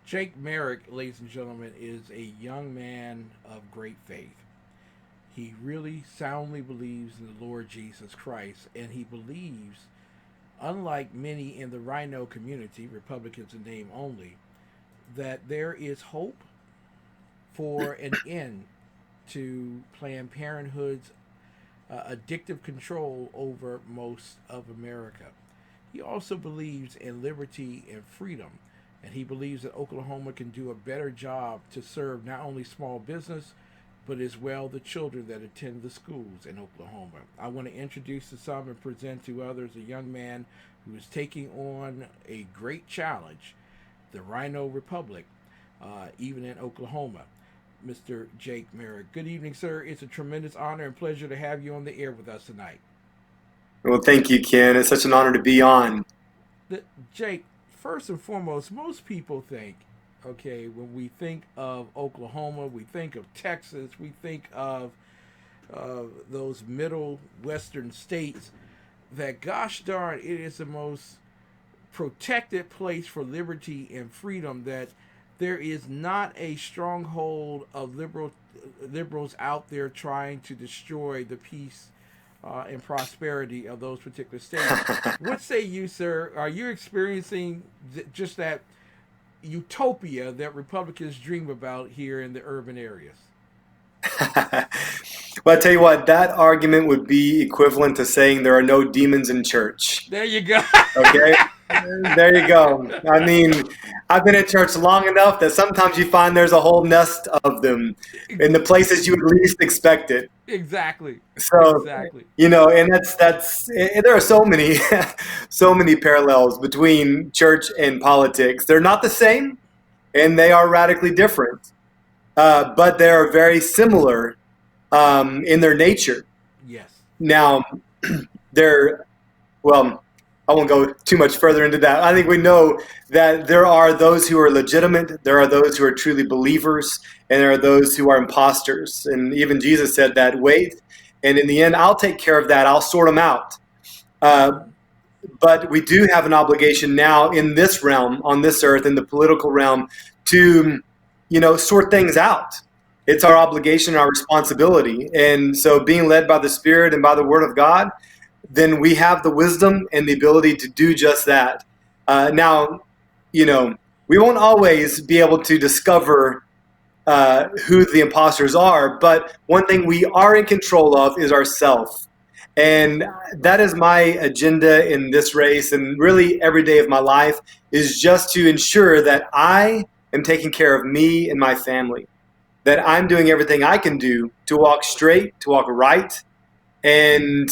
Jake Merrick, ladies and gentlemen, is a young man of great faith. He really soundly believes in the Lord Jesus Christ, and he believes, unlike many in the Rhino community, Republicans in name only, that there is hope for an end to Planned Parenthood's addictive control over most of America. He also believes in liberty and freedom, and he believes that Oklahoma can do a better job to serve not only small business, but as well the children that attend the schools in Oklahoma. I want to introduce to some and present to others a young man who is taking on a great challenge, the Rhino Republic, even in Oklahoma. Mr. Jake Merrick. Good evening, sir. It's a tremendous honor and pleasure to have you on the air with us tonight. Well, thank you, Ken. It's such an honor to be on. Jake, first and foremost, most people think, okay, when we think of Oklahoma, we think of Texas, we think of those middle western states, that gosh darn, it is the most protected place for liberty and freedom, that there is not a stronghold of liberals out there trying to destroy the peace and prosperity of those particular states. What say you, sir? Are you experiencing just that utopia that Republicans dream about here in the urban areas? Well, I tell you what, that argument would be equivalent to saying there are no demons in church. There you go. Okay? There you go. I mean, I've been in church long enough that sometimes you find there's a whole nest of them in the places you would least expect it. Exactly. So, Exactly. and there are so many parallels between church and politics. They're not the same, and they are radically different, but they are very similar in their nature. Yes. Now, they're well. I won't go too much further into that. I think we know that there are those who are legitimate, there are those who are truly believers, and there are those who are imposters. And even Jesus said that, wait, and in the end, I'll take care of that. I'll sort them out. But we do have an obligation now in this realm, on this earth, in the political realm, to, sort things out. It's our obligation, our responsibility. And so being led by the Spirit and by the Word of God, then we have the wisdom and the ability to do just that. Now, we won't always be able to discover who the imposters are, but one thing we are in control of is ourself. And that is my agenda in this race, and really every day of my life is just to ensure that I am taking care of me and my family, that I'm doing everything I can do to walk straight, to walk right. And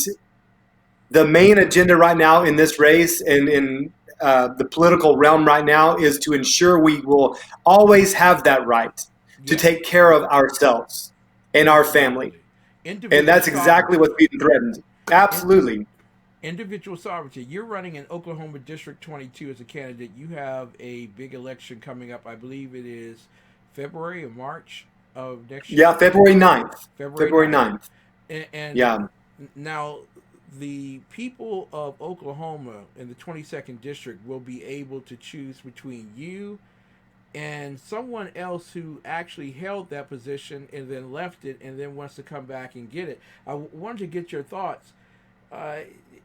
the main agenda right now in this race and in the political realm right now is to ensure we will always have that right to take care of ourselves and our family. And that's exactly what's being threatened. Absolutely. Individual sovereignty. You're running in Oklahoma District 22 as a candidate. You have a big election coming up. I believe it is February or March of next year. Yeah, February 9th. February 9th. And yeah. Now, the people of Oklahoma in the 22nd District will be able to choose between you and someone else who actually held that position and then left it and then wants to come back and get it. I wanted to get your thoughts.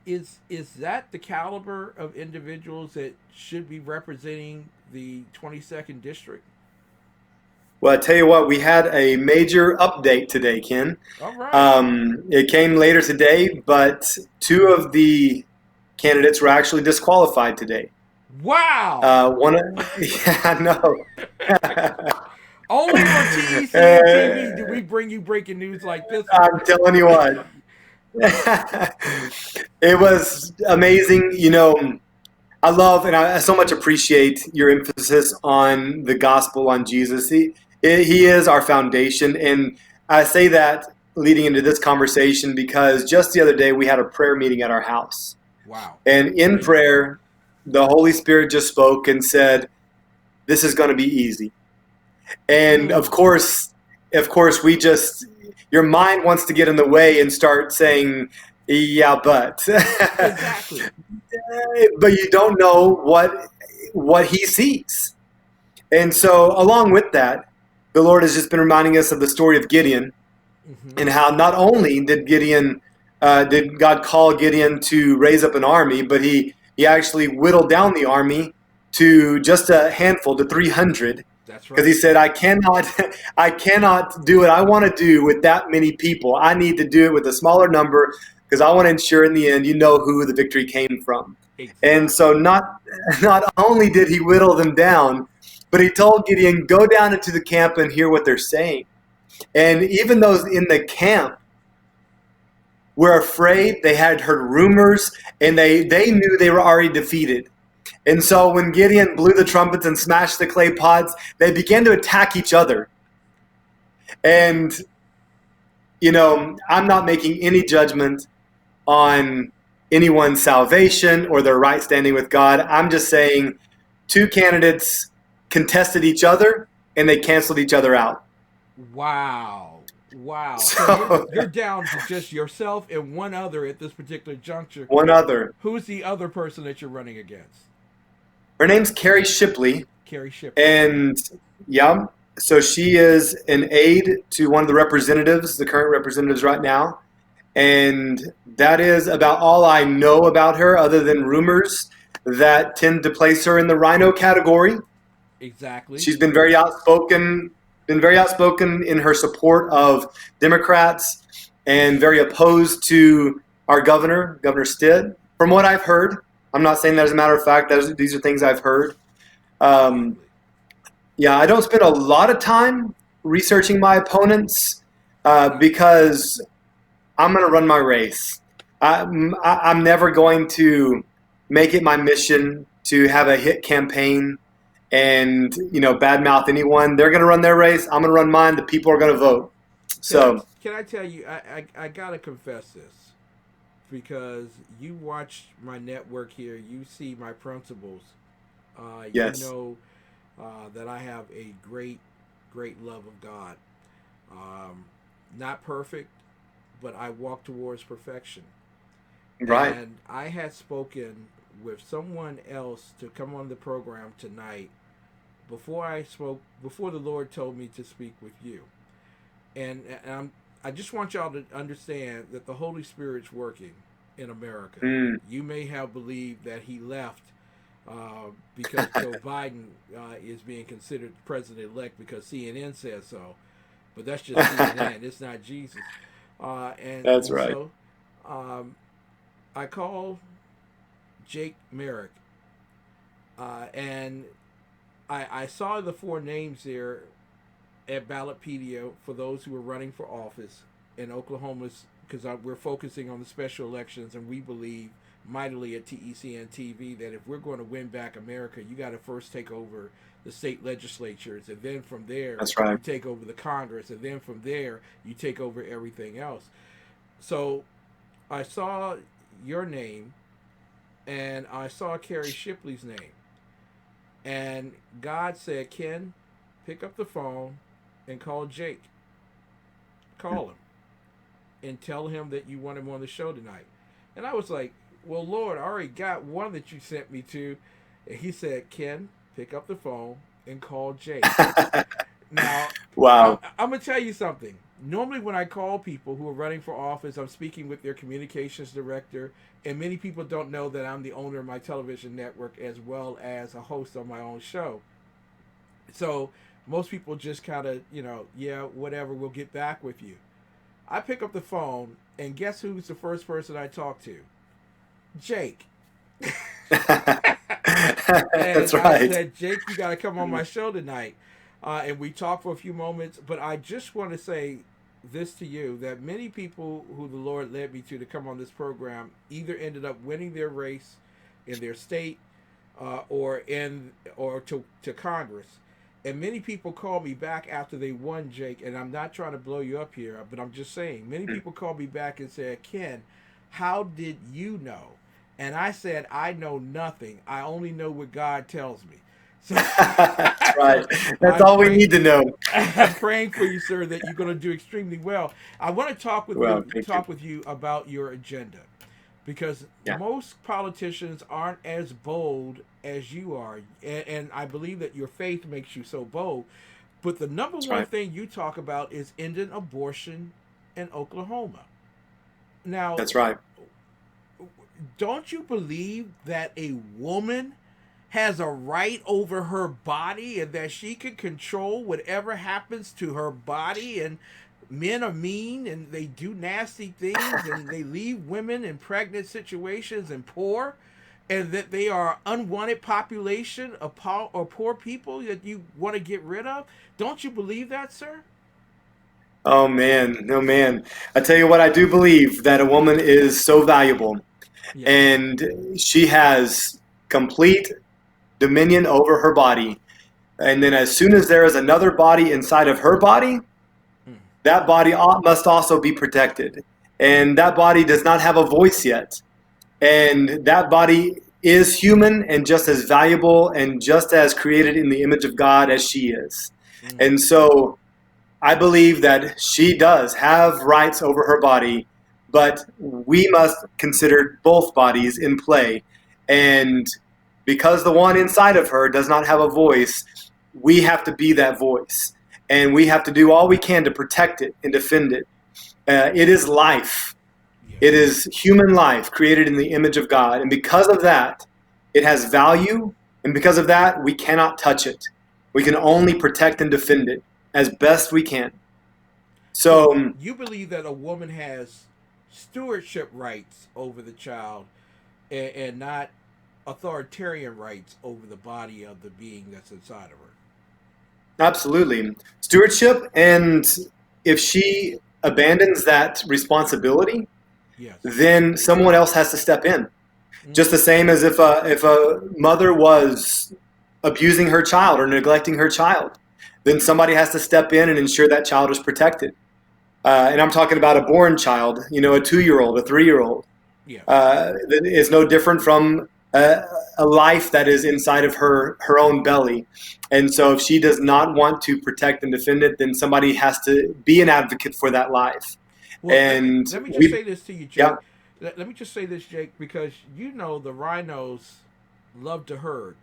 Is that the caliber of individuals that should be representing the 22nd District? Well, I tell you what, we had a major update today, Ken. All right. It came later today, but two of the candidates were actually disqualified today. Wow. Yeah, no. Only on TECN TV do we bring you breaking news like this. I'm telling you what. It was amazing. I love and I so much appreciate your emphasis on the gospel, on Jesus. He is our foundation. And I say that leading into this conversation because just the other day we had a prayer meeting at our house. Wow. And in prayer, the Holy Spirit just spoke and said, this is going to be easy. And of course, we just, your mind wants to get in the way and start saying, yeah, but. Exactly. But you don't know what he sees. And so along with that, the Lord has just been reminding us of the story of Gideon, and how not only did God call Gideon to raise up an army, but he actually whittled down the army to just a handful, to 300, That's because he right. said, I cannot do what I want to do with that many people. I need to do it with a smaller number, because I want to ensure in the end you know who the victory came from. And so Exactly. not only did he whittle them down, but he told Gideon, go down into the camp and hear what they're saying. And even those in the camp were afraid. They had heard rumors, and they knew they were already defeated. And so when Gideon blew the trumpets and smashed the clay pots, they began to attack each other. And, I'm not making any judgment on anyone's salvation or their right standing with God. I'm just saying two candidates contested each other, and they canceled each other out. Wow. Wow. So So you're down to just yourself and one other at this particular juncture. one other. Who's the other person that you're running against? Her name's Carrie Shipley. Carrie Shipley. And yeah, so she is an aide to one of the representatives, the current representatives right now. And that is about all I know about her, other than rumors that tend to place her in the rhino category. Exactly. She's been very outspoken in her support of Democrats, and very opposed to our Governor Stitt. From what I've heard, I'm not saying that as a matter of fact. These are things I've heard. Yeah, I don't spend a lot of time researching my opponents, because I'm going to run my race. I'm never going to make it my mission to have a hit campaign and badmouth anyone. They're going to run their race. I'm going to run mine. The people are going to vote. So can I tell you, I gotta confess this, because you watch my network here, you see my principles. yes, You know that I have a great love of God. Not perfect, but I walk towards perfection. right. And I had spoken with someone else to come on the program tonight before the Lord told me to speak with you. I just want y'all to understand that the Holy Spirit's working in America. You may have believed that he left because Joe Biden is being considered president-elect because CNN says so. But that's just CNN. It's not Jesus. That's right. So I called Jake Merrick, and I saw the four names there at Ballotpedia for those who are running for office in Oklahoma, because we're focusing on the special elections, and we believe mightily at TECN TV that if we're going to win back America, you got to first take over the state legislatures, and then from there That's right. you take over the Congress, and then from there you take over everything else. So I saw your name, and I saw Carrie Shipley's name, and God said, Ken, pick up the phone and call Jake. Call him and tell him that you want him on the show tonight. And I was like, well, Lord, I already got one that you sent me to. And he said, Ken, pick up the phone and call Jake. Now, Wow. I'm going to tell you something. Normally when I call people who are running for office, I'm speaking with their communications director, and many people don't know that I'm the owner of my television network as well as a host on my own show. So most people just kind of, yeah, whatever, we'll get back with you. I pick up the phone, and guess who's the first person I talk to? Jake. That's right. I said, Jake, you got to come on my show tonight. And we talked for a few moments, but I just want to say this to you, that many people who the Lord led me to come on this program either ended up winning their race in their state or to Congress. And many people call me back after they won, Jake, and I'm not trying to blow you up here, but I'm just saying, many people call me back and say, Ken, how did you know? And I said, I know nothing. I only know what God tells me. So, that's right. That's all we need to know. I'm praying for you, sir, that you're going to do extremely well. I want to talk with Well, you about your agenda. because Yeah. most politicians aren't as bold as you are, and I believe that your faith makes you so bold. But the number That's one right. thing you talk about is ending abortion in Oklahoma. Now, That's right. don't you believe that a woman has a right over her body and that she can control whatever happens to her body? And men are mean and they do nasty things and they leave women in pregnant situations and poor, and that they are unwanted population of poor people that you want to get rid of. Don't you believe that, sir? Oh man, no man. I tell you what, I do believe that a woman is so valuable, Yes. and she has complete dominion over her body. And then as soon as there is another body inside of her body, Mm. that body must also be protected. And that body does not have a voice yet. And that body is human and just as valuable and just as created in the image of God as she is. Mm. And so I believe that she does have rights over her body, but we must consider both bodies in play. And because the one inside of her does not have a voice, we have to be that voice. And we have to do all we can to protect it and defend it. It is life. Yes. It is human life created in the image of God. And because of that, it has value. And because of that, we cannot touch it. We can only protect and defend it as best we can. So So, you believe that a woman has stewardship rights over the child, and not authoritarian rights over the body of the being that's inside of her. absolutely. Stewardship, and if she abandons that responsibility, Yes. then someone else has to step in. Mm. Just the same as if a mother was abusing her child or neglecting her child, then somebody has to step in and ensure that child is protected. And I'm talking about a born child, a 2-year-old, a 3-year-old. Yes. That is no different from a life that is inside of her own belly. And so if she does not want to protect and defend it, then somebody has to be an advocate for that life. Well, And let me just we, say this to you, yeah. Jake. Let me just say this, Jake, because the rhinos love to herd.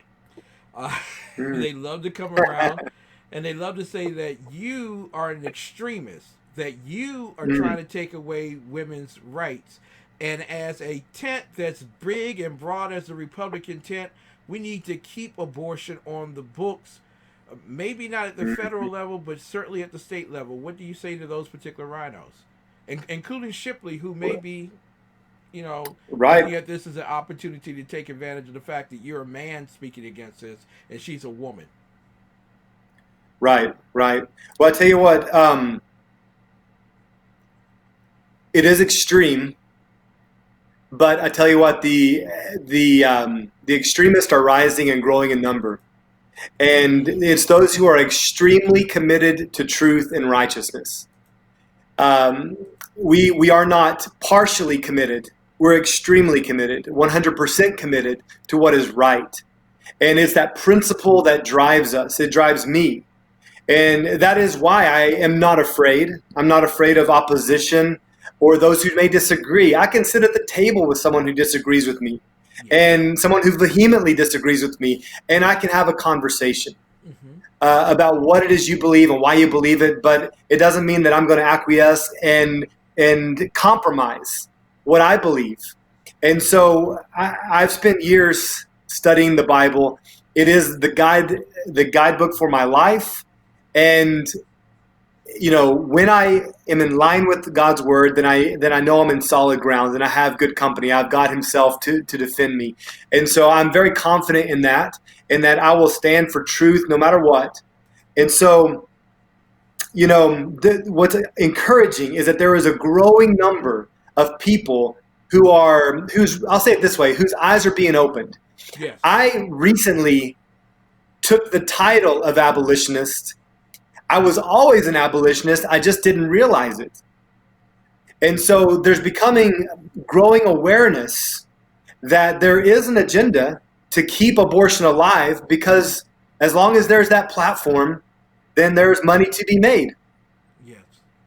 Uh, Mm. they love to come around, and they love to say that you are an extremist, that you are trying Mm. to take away women's rights. And as a tent that's big and broad as the Republican tent, we need to keep abortion on the books. Maybe not at the federal Mm. level, but certainly at the state level. What do you say to those particular rhinos, including Shipley, who may be, looking Right. at this as an opportunity to take advantage of the fact that you're a man speaking against this, and she's a woman? Right. Right. Well, I tell you what, it is extreme, but I tell you what, the extremists are rising and growing in number. And Mm. it's those who are extremely committed to truth and righteousness. Um, we are not partially committed. We're extremely committed, 100% committed to what is right. And it's that principle that drives us. It drives me. And that is why I am not afraid. I'm not afraid of opposition or those who may disagree. I can sit at the table with someone who disagrees with me Yes. and someone who vehemently disagrees with me, and I can have a conversation Mm-hmm. about what it is you believe and why you believe it. But it doesn't mean that I'm going to acquiesce and compromise what I believe. And so I've spent years studying the Bible. It is the guidebook for my life. And when I am in line with God's word, then I know I'm in solid ground and I have good company. I've God Himself to defend me. And so I'm very confident in that I will stand for truth no matter what. And so, what's encouraging is that there is a growing number of people whose, I'll say it this way, whose eyes are being opened. Yes. I recently took the title of abolitionist. I was always an abolitionist. I just didn't realize it. And so there's becoming growing awareness that there is an agenda to keep abortion alive, because as long as there's that platform, then there's money to be made. Yes.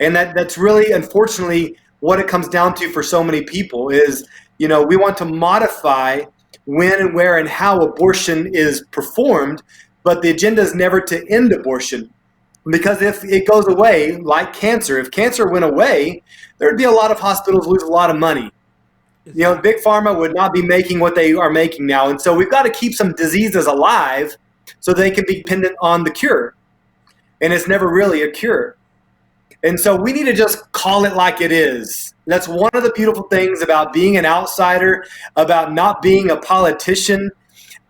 And that's really, unfortunately, what it comes down to for so many people is, we want to modify when and where and how abortion is performed, but the agenda is never to end abortion. Because if it goes away, like cancer, if cancer went away, there'd be a lot of hospitals lose a lot of money. Big pharma would not be making what they are making now. And so we've got to keep some diseases alive so they can be dependent on the cure. And it's never really a cure. And so we need to just call it like it is. That's one of the beautiful things about being an outsider, about not being a politician,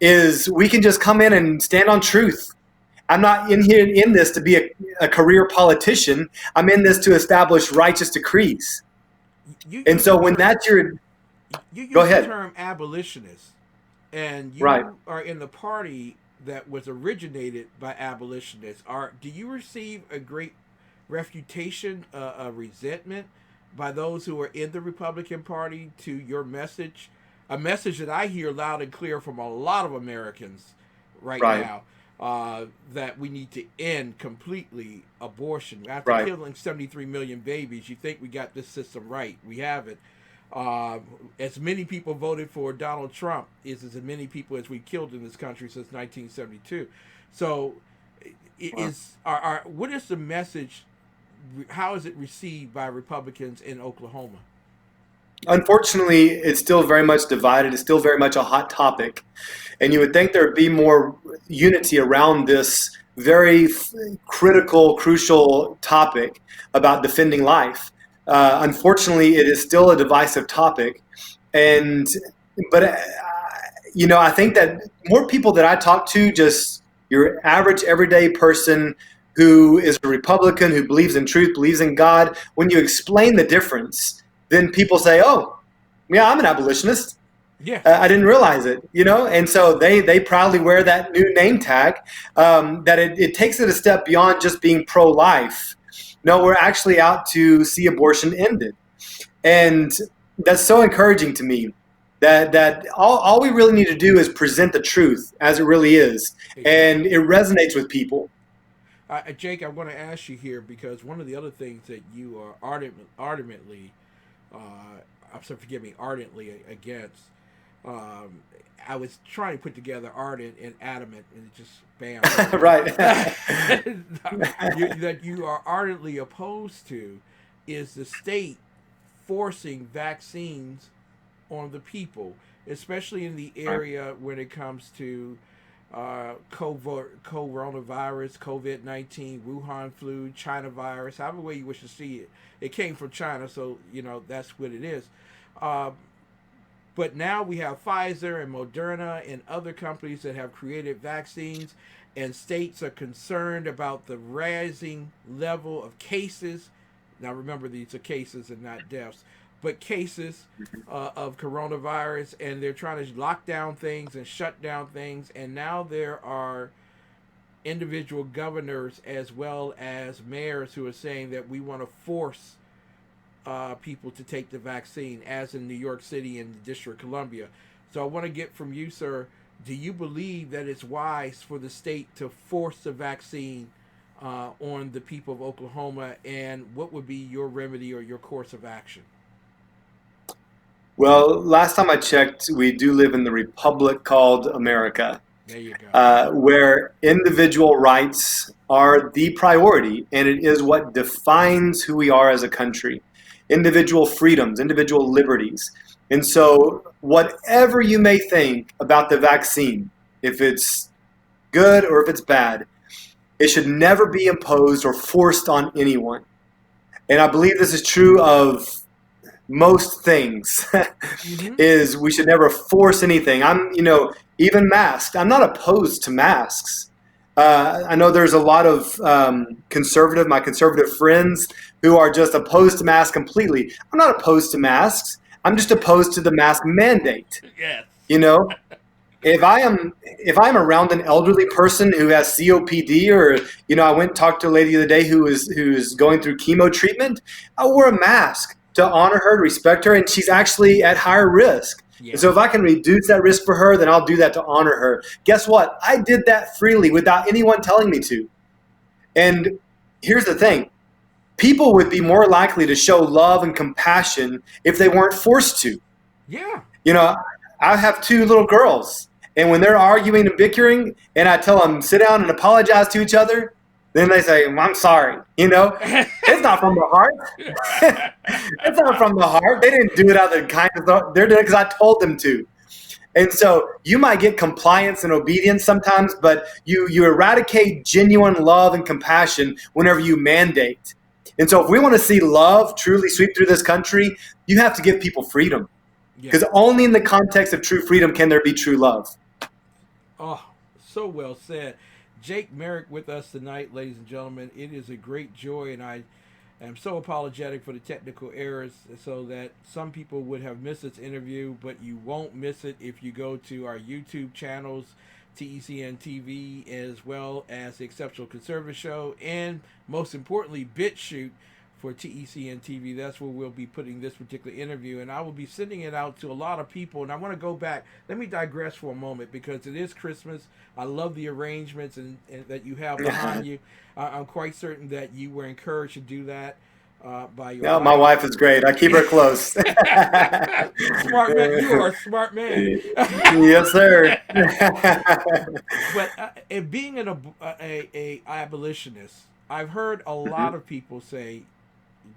is we can just come in and stand on truth. I'm not in this to be a career politician. I'm in this to establish righteous decrees. And so when that's your... You use Go ahead. the term abolitionist, and you Right. are in the party that was originated by abolitionists. Do you receive a great refutation, a resentment by those who are in the Republican Party to your message? A message that I hear loud and clear from a lot of Americans right now, that we need to end completely abortion. After killing 73 million babies, you think we got this system right. We haven't. As many people voted for Donald Trump is as many people as we killed in this country since 1972. So, what is the message? How is it received by Republicans in Oklahoma? Unfortunately, it's still very much divided. It's still very much a hot topic. And you would think there would be more unity around this very critical, crucial topic about defending life. Unfortunately, it is still a divisive topic. But I think that more people that I talk to, just your average everyday person who is a Republican, who believes in truth, believes in God, when you explain the difference, then people say, oh, yeah, I'm an abolitionist. Yeah. I didn't realize it, and so they proudly wear that new name tag, that it takes it a step beyond just being pro-life. No, we're actually out to see abortion ended. And that's so encouraging to me that all we really need to do is present the truth as it really is. And it resonates with people. Jake, I want to ask you here, because one of the other things that you are ardently against, I was trying to put together ardent and adamant, and it just bam. Right. That you are ardently opposed to is the state forcing vaccines on the people, especially in the area when it comes to coronavirus, COVID-19, Wuhan flu, China virus, however way you wish to see it. It came from China, so that's what it is. But now we have Pfizer and Moderna and other companies that have created vaccines, and states are concerned about the rising level of cases. Now remember, these are cases and not deaths, but cases of coronavirus, and they're trying to lock down things and shut down things. And now there are individual governors as well as mayors who are saying that we want to force people to take the vaccine, as in New York City and the District of Columbia. So I want to get from you, sir, do you believe that it's wise for the state to force the vaccine on the people of Oklahoma, and what would be your remedy or your course of action? Well, last time I checked, we do live in the republic called America. There you go. Where individual rights are the priority, and it is what defines who we are as a country. Individual freedoms, individual liberties. And so whatever you may think about the vaccine, if it's good or if it's bad, it should never be imposed or forced on anyone. And I believe this is true of most things, is we should never force anything. Even masks. I'm not opposed to masks. I know there's a lot of my conservative friends who are just opposed to masks completely. I'm not opposed to masks. I'm just opposed to the mask mandate. Yes. If I'm around an elderly person who has COPD, or I went and talked to a lady the other day who's going through chemo treatment, I wore a mask to honor her, to respect her, and she's actually at higher risk. Yeah. And so if I can reduce that risk for her, then I'll do that to honor her. Guess what? I did that freely without anyone telling me to. And here's the thing. People would be more likely to show love and compassion if they weren't forced to. Yeah. You know, I have two little girls, and when they're arguing and bickering, and I tell them sit down and apologize to each other, then they say, "I'm sorry." It's not from the heart. It's not from the heart. They didn't do it out of the kindness. They're doing it because I told them to. And so you might get compliance and obedience sometimes, but you eradicate genuine love and compassion whenever you mandate. And so if we want to see love truly sweep through this country, you have to give people freedom. Yeah. Because only in the context of true freedom can there be true love. Oh, so well said. Jake Merrick with us tonight, ladies and gentlemen. It is a great joy, and I am so apologetic for the technical errors so that some people would have missed this interview, but you won't miss it if you go to our YouTube channels, TECN TV, as well as the Exceptional Conservative Show, and most importantly, BitChute for TECN TV. That's where we'll be putting this particular interview, and I will be sending it out to a lot of people. And I want to go back. Let me digress for a moment because it is Christmas. I love the arrangements and that you have behind you. I'm quite certain that you were encouraged to do that by your No, my wife. wife is great. I keep her close. Smart man, you are a smart man. Yes, sir. But and being a abolitionist, I've heard a lot of people say,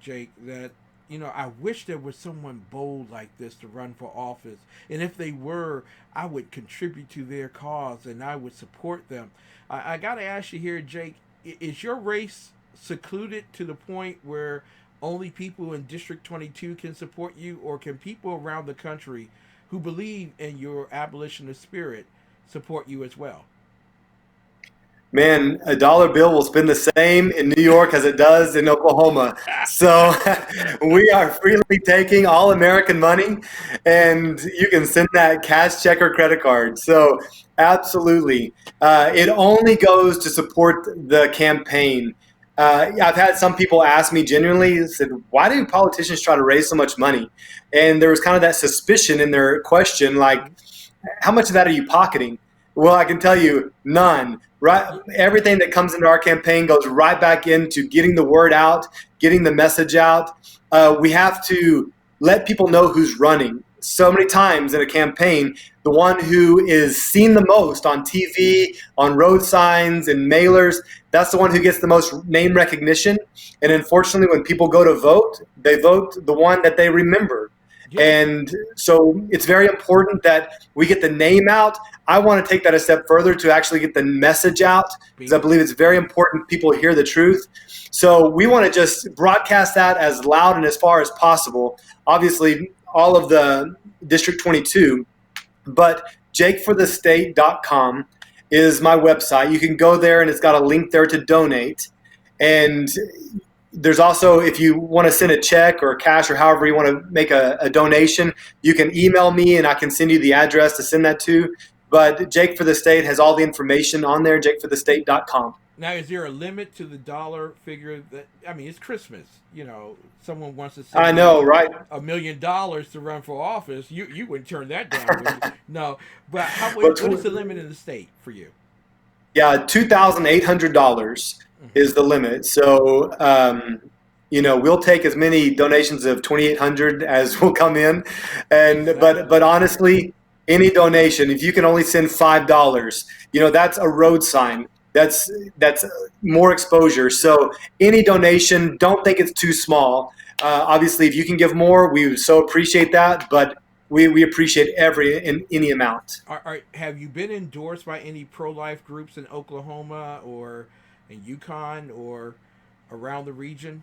Jake, that I wish there was someone bold like this to run for office, and if they were, I would contribute to their cause and I would support them. I got to ask you here, Jake, is your race secluded to the point where only people in District 22 can support you, or can people around the country who believe in your abolitionist spirit support you as well? Man, a dollar bill will spend the same in New York as it does in Oklahoma. So we are freely taking all American money, and you can send that cash, check, or credit card. So absolutely. It only goes to support the campaign. I've had some people ask me genuinely, said, why do politicians try to raise so much money? And there was kind of that suspicion in their question, like, how much of that are you pocketing? Well, I can tell you, none. Right, everything that comes into our campaign goes right back into getting the word out, getting the message out. We have to let people know who's running. So many times in a campaign, the one who is seen the most on TV, on road signs and mailers, that's the one who gets the most name recognition. And unfortunately, when people go to vote, they vote the one that they remember. Yeah. And so it's very important that we get the name out. I want to take that a step further to actually get the message out, because I believe it's very important people hear the truth. So we want to just broadcast that as loud and as far as possible. Obviously, all of the District 22, but jakeforthestate.com is my website. You can go there and it's got a link there to donate. And there's also, if you want to send a check or cash or however you want to make a donation, you can email me and I can send you the address to send that to. But Jake for the State has all the information on there, jakeforthestate.com. Now, is there a limit to the dollar figure? It's Christmas. Someone wants to send I know, right? $1 million to run for office. You wouldn't turn that down. No, but But what is the limit in the state for you? yeah, $2,800 is the limit. So, we'll take as many donations of 2,800 as will come in, and Exactly. but honestly, any donation, if you can only send $5, that's a road sign. That's more exposure. So any donation, don't think it's too small. Obviously, if you can give more, we would so appreciate that. But we appreciate any amount. Have you been endorsed by any pro-life groups in Oklahoma or in Yukon or around the region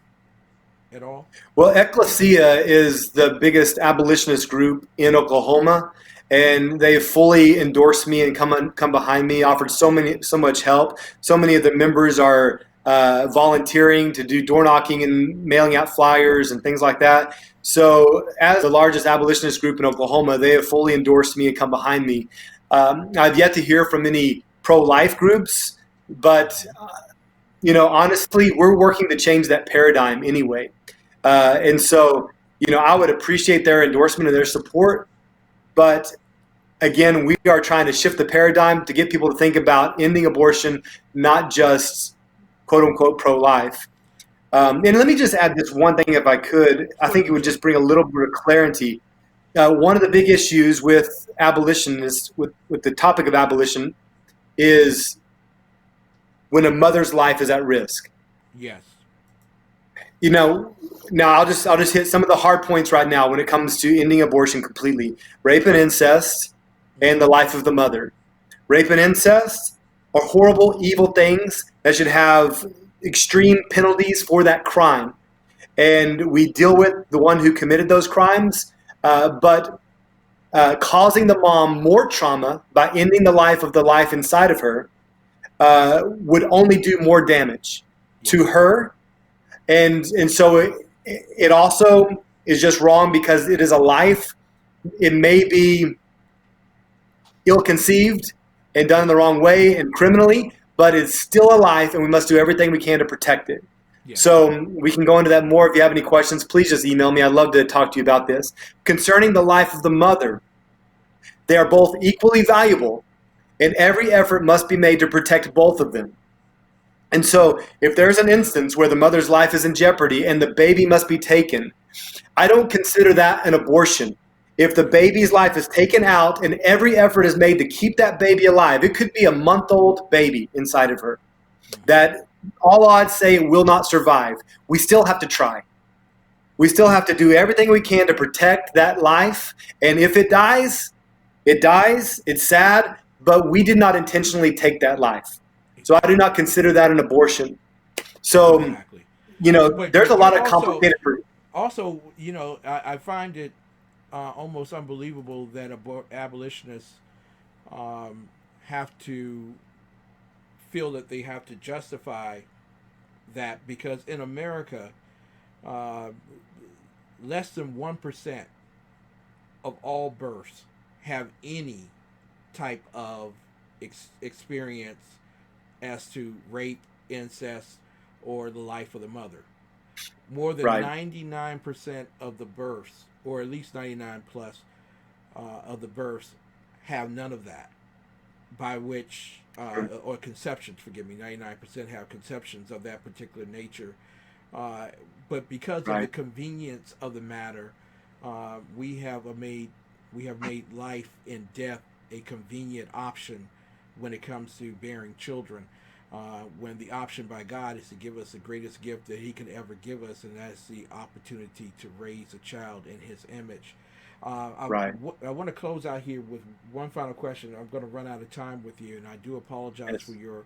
at all? Well, Ecclesia is the biggest abolitionist group in Oklahoma, and they fully endorsed me and come behind me. Offered so much help. So many of the members are volunteering to do door knocking and mailing out flyers and things like that. So, as the largest abolitionist group in Oklahoma, they have fully endorsed me and come behind me. I've yet to hear from any pro-life groups, but honestly, we're working to change that paradigm anyway. And so, I would appreciate their endorsement and their support. But again, we are trying to shift the paradigm to get people to think about ending abortion, not just quote unquote pro-life. And let me just add this one thing, if I could. I think it would just bring a little bit of clarity. one of the big issues with abolitionists, with the topic of abolition, is when a mother's life is at risk. Yes. Now I'll just hit some of the hard points right now when it comes to ending abortion completely. Rape and incest and the life of the mother. Rape and incest are horrible, evil things that should have extreme penalties for that crime. And we deal with the one who committed those crimes, but causing the mom more trauma by ending the life of the life inside of her would only do more damage to her. And so it also is just wrong because it is a life. It may be ill-conceived and done in the wrong way and criminally, but it's still a life, and we must do everything we can to protect it. Yeah. So we can go into that more. If you have any questions, please just email me. I'd love to talk to you about this. Concerning the life of the mother, they are both equally valuable, and every effort must be made to protect both of them. And so if there's an instance where the mother's life is in jeopardy and the baby must be taken, I don't consider that an abortion. If the baby's life is taken out and every effort is made to keep that baby alive, it could be a month-old baby inside of her that all odds say it will not survive. We still have to try. We still have to do everything we can to protect that life. And if it dies, it dies. It's sad, but we did not intentionally take that life. So I do not consider that an abortion. So, exactly. There's a lot of complicated. Also, I find it almost unbelievable that abolitionists have to feel that they have to justify that, because in America, less than 1% of all births have any type of experience as to rape, incest, or the life of the mother. More than 99% of the births, or at least 99 plus of the births, have none of that. By which, or conceptions, forgive me, 99% have conceptions of that particular nature. But because of the convenience of the matter, we have made life and death a convenient option when it comes to bearing children, when the option by God is to give us the greatest gift that he can ever give us, and that's the opportunity to raise a child in his image. I want to close out here with one final question. I'm going to run out of time with you, and I do apologize for your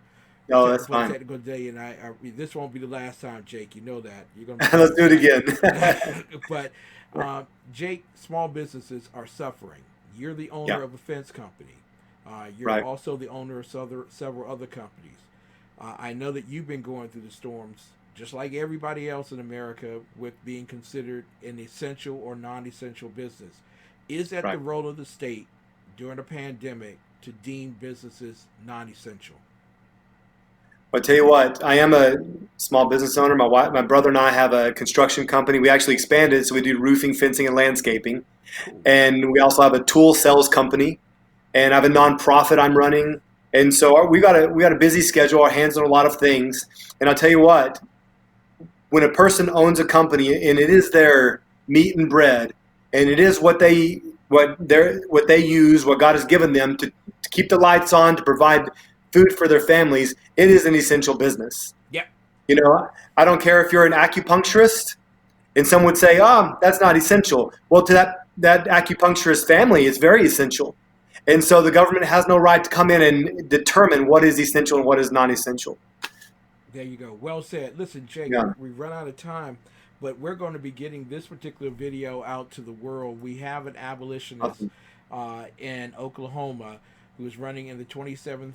technical day, and I this won't be the last time, Jake. You know that. You're going to let's do it again. But Jake, small businesses are suffering. You're the owner of a fence company. You're also the owner of several other companies. I know that you've been going through the storms, just like everybody else in America, with being considered an essential or non-essential business. Is that the role of the state during a pandemic to deem businesses non-essential? I'll tell you what, I am a small business owner. My brother and I have a construction company. We actually expanded, so we do roofing, fencing, and landscaping. Cool. And we also have a tool sales company, and I have a nonprofit I'm running. And so we got a busy schedule. Our hands on a lot of things. And I'll tell you what, when a person owns a company and it is their meat and bread, and it is what they use, what God has given them to keep the lights on, to provide food for their families, it is an essential business. Yeah. I don't care if you're an acupuncturist, and some would say, that's not essential. Well, to that acupuncturist family, it's very essential. And so the government has no right to come in and determine what is essential and what is non-essential. There you go. Well said. Listen, Jake, we've run out of time, but we're going to be getting this particular video out to the world. We have an abolitionist in Oklahoma who is running in the 27th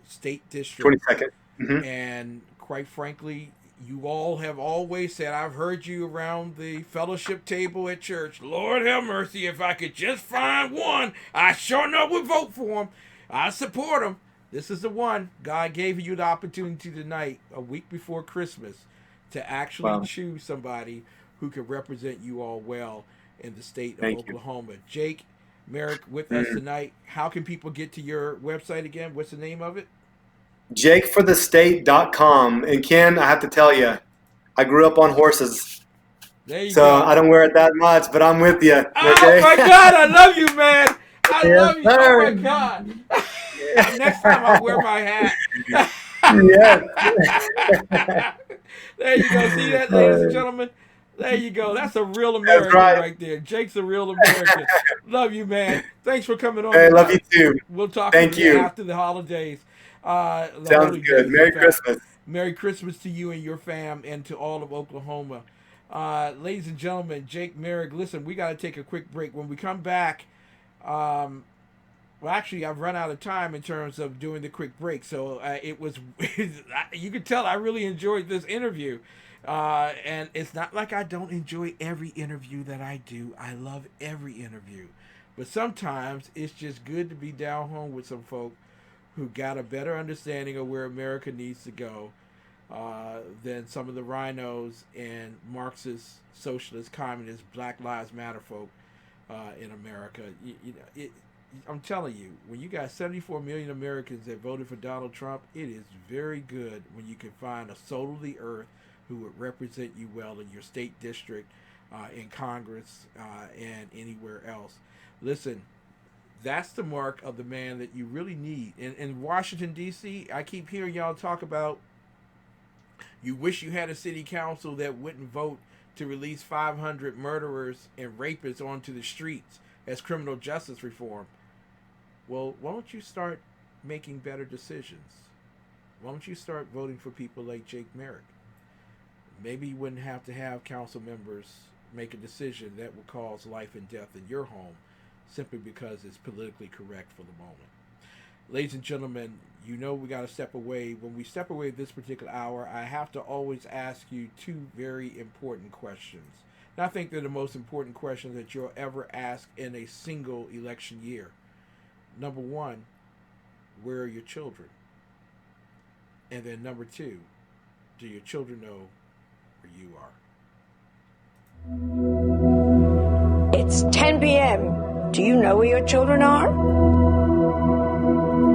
State District. 22nd. Mm-hmm. And quite frankly, you all have always said, I've heard you around the fellowship table at church, Lord have mercy, if I could just find one, I sure enough would vote for him. I support him. This is the one. God gave you the opportunity tonight, a week before Christmas, to actually choose somebody who could represent you all well in the state of Oklahoma. Jake, Merrick with us tonight. How can people get to your website again? What's the name of it? JakeForTheState.com. And Ken, I have to tell you, I grew up on horses. There you So go. I don't wear it that much, but I'm with you. Oh Okay. my God, I love you, man. I Yes, love you. Oh my sir. God. Next time I'll wear my hat. Yes. There you go. See that, ladies and gentlemen? There you go. That's a real That's American right. right there. Jake's a real American. Love you, man. Thanks for coming on Hey, love you tonight. too. We'll talk Thank again you. after the holidays, the Sounds holy good. days, in Merry fact. Christmas. Merry Christmas to you and your fam and to all of Oklahoma. Ladies and gentlemen, Jake Merrick, listen, we got to take a quick break. When we come back, well, actually, I've run out of time in terms of doing the quick break. So it was, you could tell I really enjoyed this interview. And it's not like I don't enjoy every interview that I do. I love every interview. But sometimes it's just good to be down home with some folk who got a better understanding of where America needs to go than some of the rhinos and Marxist, socialist, communist, Black Lives Matter folk in America. I'm telling you, when you got 74 million Americans that voted for Donald Trump, it is very good when you can find a soul of the earth who would represent you well in your state district, in Congress, and anywhere else. Listen, that's the mark of the man that you really need. In Washington, D.C., I keep hearing y'all talk about you wish you had a city council that wouldn't vote to release 500 murderers and rapists onto the streets as criminal justice reform. Well, why don't you start making better decisions? Why don't you start voting for people like Jake Merrick? Maybe you wouldn't have to have council members make a decision that would cause life and death in your home simply because it's politically correct for the moment. Ladies and gentlemen, you know we got to step away. When we step away this particular hour, I have to always ask you two very important questions. And I think they're the most important questions that you'll ever ask in a single election year. Number one, where are your children? And then number two, do your children know where you are? It's 10 p.m. Do you know where your children are?